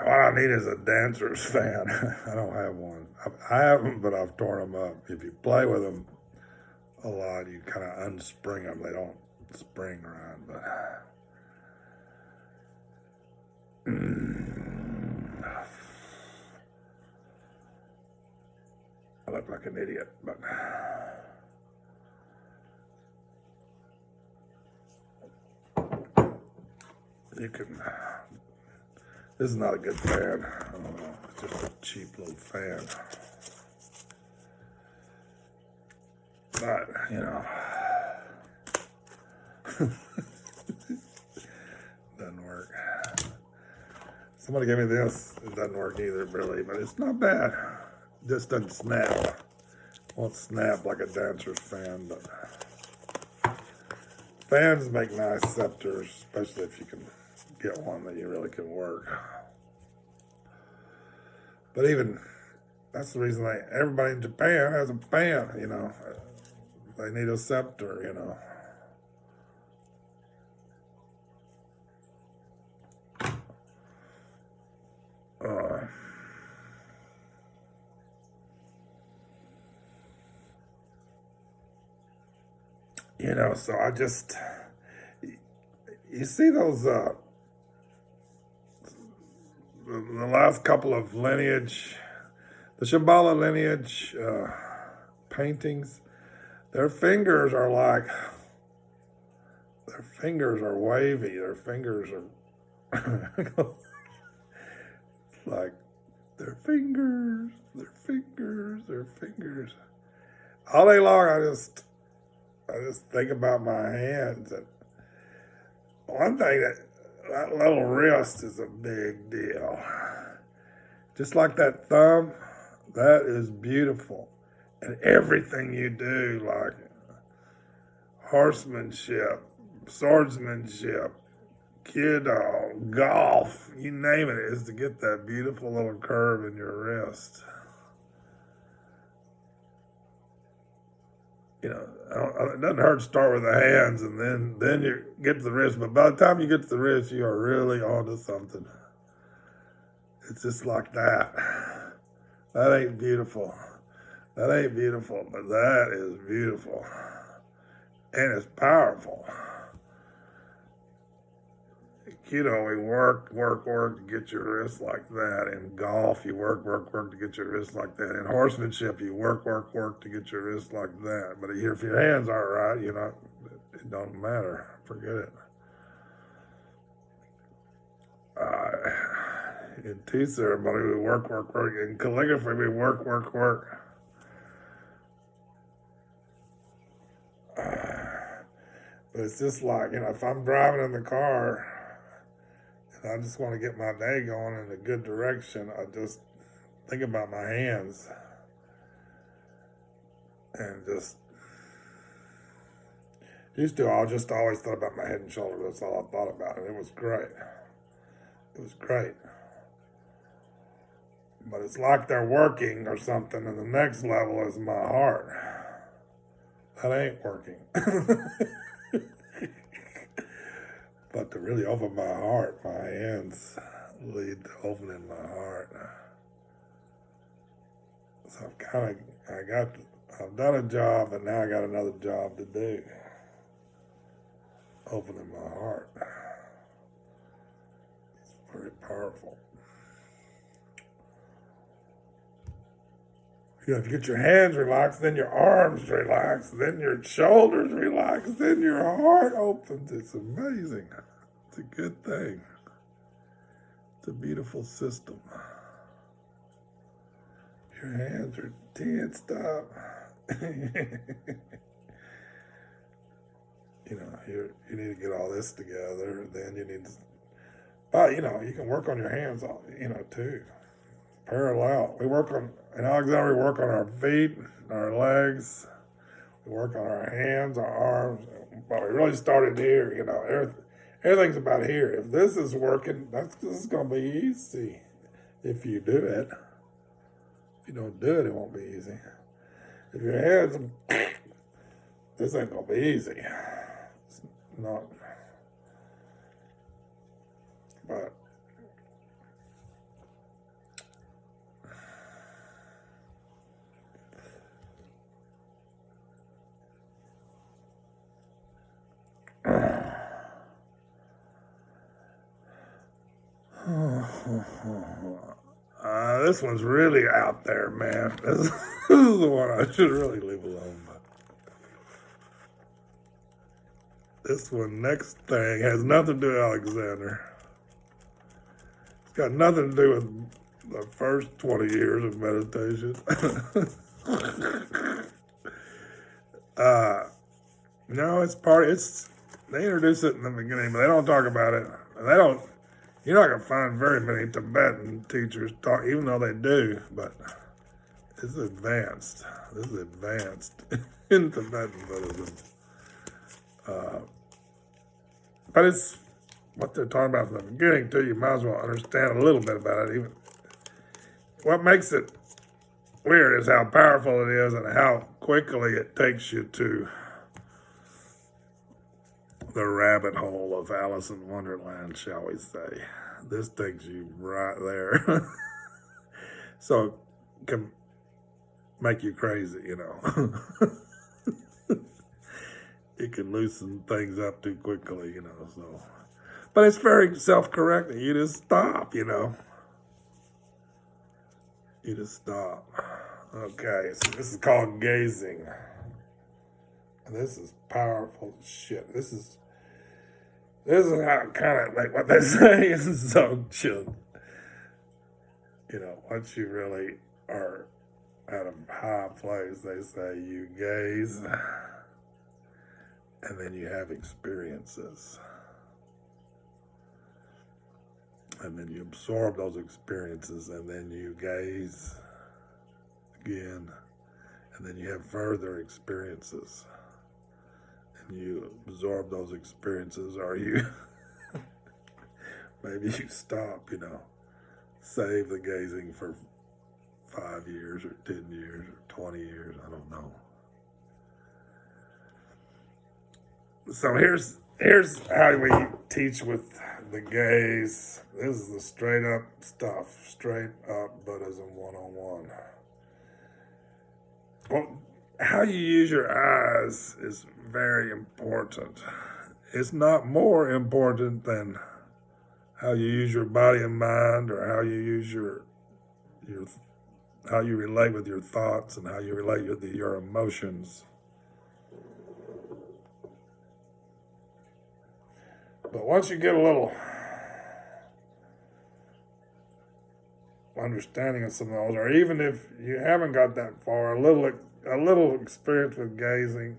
what I need is a dancer's fan. I don't have one. I have them, but I've torn them up. If you play with them a lot, you kind of unspring them. They don't spring right, but I look like an idiot, but you can. This is not a good fan. I don't know. It's just a cheap little fan. But, doesn't work. Somebody gave me this. It doesn't work either, really, but it's not bad. It just doesn't snap. Won't snap like a dancer's fan, but fans make nice scepters, especially if you can get one that you really can work. But even that's the reason everybody in Japan has a fan, They need a scepter, Uh, so I just, you see those, the last couple of lineage, the Shambhala lineage paintings, their fingers are wavy, their fingers are, like, their fingers. All day long, I just think about my hands. And one thing that little wrist is a big deal. Just like that thumb, that is beautiful. And everything you do, like horsemanship, swordsmanship, judo, golf, you name it, is to get that beautiful little curve in your wrist. It doesn't hurt to start with the hands and then you get to the wrist. But by the time you get to the wrist, you are really onto something. It's just like that. That ain't beautiful. But that is beautiful. And it's powerful. We work to get your wrist like that. In golf, you work to get your wrist like that. In horsemanship, you work to get your wrist like that. But if your hands aren't right, it don't matter. Forget it. In tea ceremony, we work. In calligraphy, we work. But it's just like, if I'm driving in the car, I just want to get my day going in a good direction. I just think about my hands and I just always thought about my head and shoulders. That's all I thought about. And it was great. But it's like they're working or something. And the next level is my heart. That ain't working. But to really open my heart, my hands lead to opening my heart. So I've done a job, and now I got another job to do. Opening my heart. It's very powerful. If you get your hands relaxed, then your arms relax, then your shoulders relax, then your heart opens. It's amazing. It's a good thing. It's a beautiful system. Your hands are tensed up. You need to get all this together. Then you need to, but you can work on your hands, too. Parallel. In Alexander, we work on our feet, our legs, we work on our hands, our arms, but we really started here, everything's about here. If this is working, this is going to be easy if you do it. If you don't do it, it won't be easy. If your hands, this ain't going to be easy. It's not. But This one's really out there, man. This is the one I should really leave alone. But this one, next thing, has nothing to do with Alexander. It's got nothing to do with the first 20 years of meditation. No, they introduce it in the beginning, but they don't talk about it. You're not going to find very many Tibetan teachers talk, even though they do, but it's advanced. This is advanced in Tibetan Buddhism. But it's what they're talking about from the beginning, too. You might as well understand a little bit about it. Even what makes it weird is how powerful it is and how quickly it takes you to the rabbit hole of Alice in Wonderland, shall we say. This takes you right there. So it can make you crazy, you know. It can loosen things up too quickly, you know. So, but it's very self-correcting. You just stop, you know. You just stop. Okay, so this is called gazing. And this is powerful shit. This is how kind of like what they say is so chill. You know, once you really are at a high place, they say you gaze and then you have experiences. And then you absorb those experiences and then you gaze again and then you have further experiences. And you absorb those experiences, or you maybe you stop, you know, save the gazing for 5 years or 10 years or 20 years, I don't know. So here's how we teach with the gaze. This is the straight up stuff, straight up Buddhism 101. Well, how you use your eyes is very important. It's not more important than how you use your body and mind, or how you use how you relate with your thoughts and how you relate with your emotions. But once you get a little understanding of some of those, or even if you haven't got that far, a little experience with gazing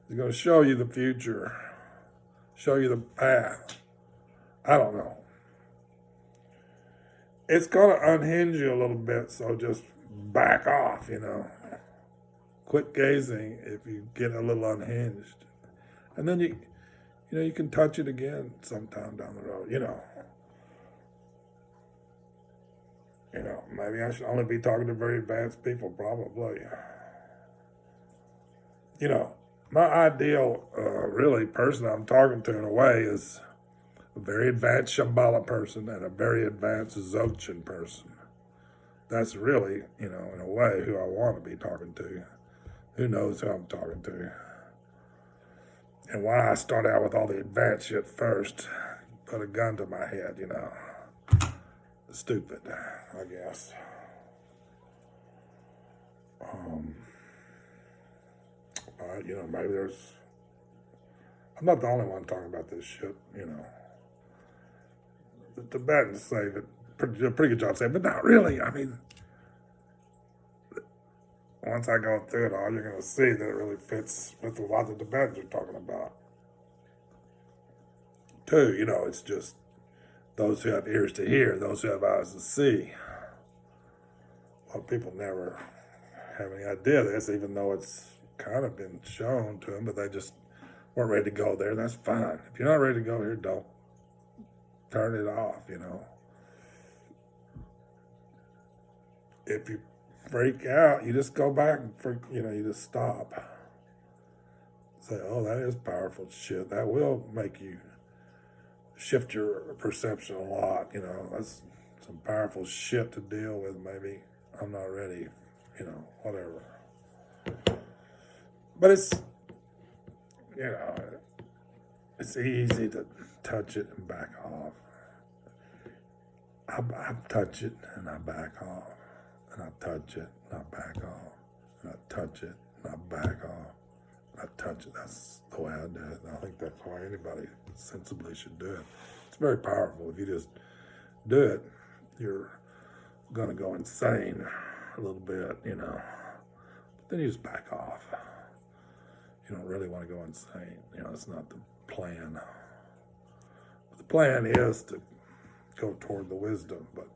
is going to show you the future, show you the path. I don't know. It's going to unhinge you a little bit, so just back off, you know. Quit gazing if you get a little unhinged. And then you can touch it again sometime down the road, you know. You know, maybe I should only be talking to very advanced people, probably. You know, my ideal, really, person I'm talking to in a way is a very advanced Shambhala person and a very advanced Dzogchen person. That's really, you know, in a way, who I want to be talking to. Who knows who I'm talking to? And why I start out with all the advanced shit first, put a gun to my head, you know. Stupid, I guess. You know, maybe I'm not the only one talking about this shit, you know. The Tibetans say that, a pretty good job saying, but not really. I mean, once I go through it all, you're going to see that it really fits with what the Tibetans are talking about. Too, you know, it's just those who have ears to hear, those who have eyes to see. A lot of people never have any idea of this, even though it's kind of been shown to them, but they just weren't ready to go there. That's fine. If you're not ready to go here, don't turn it off, you know. If you freak out, you just go back and you just stop. Say, oh, that is powerful shit. That will make you shift your perception a lot, you know. That's some powerful shit to deal with. Maybe I'm not ready, you know, whatever. But it's, you know, it's easy to touch it and back off. I touch it and I back off. And I touch it and I back off. And I touch it and I back off. And I touch it. That's the way I do it. And I think that's why anybody sensibly should do it. It's very powerful. If you just do it, you're going to go insane a little bit, you know. But then you just back off. You don't really want to go insane. You know, it's not the plan. But the plan is to go toward the wisdom, but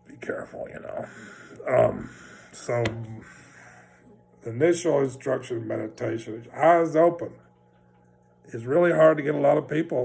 be careful, you know. So the initial instruction of meditation is eyes open. It's really hard to get a lot of people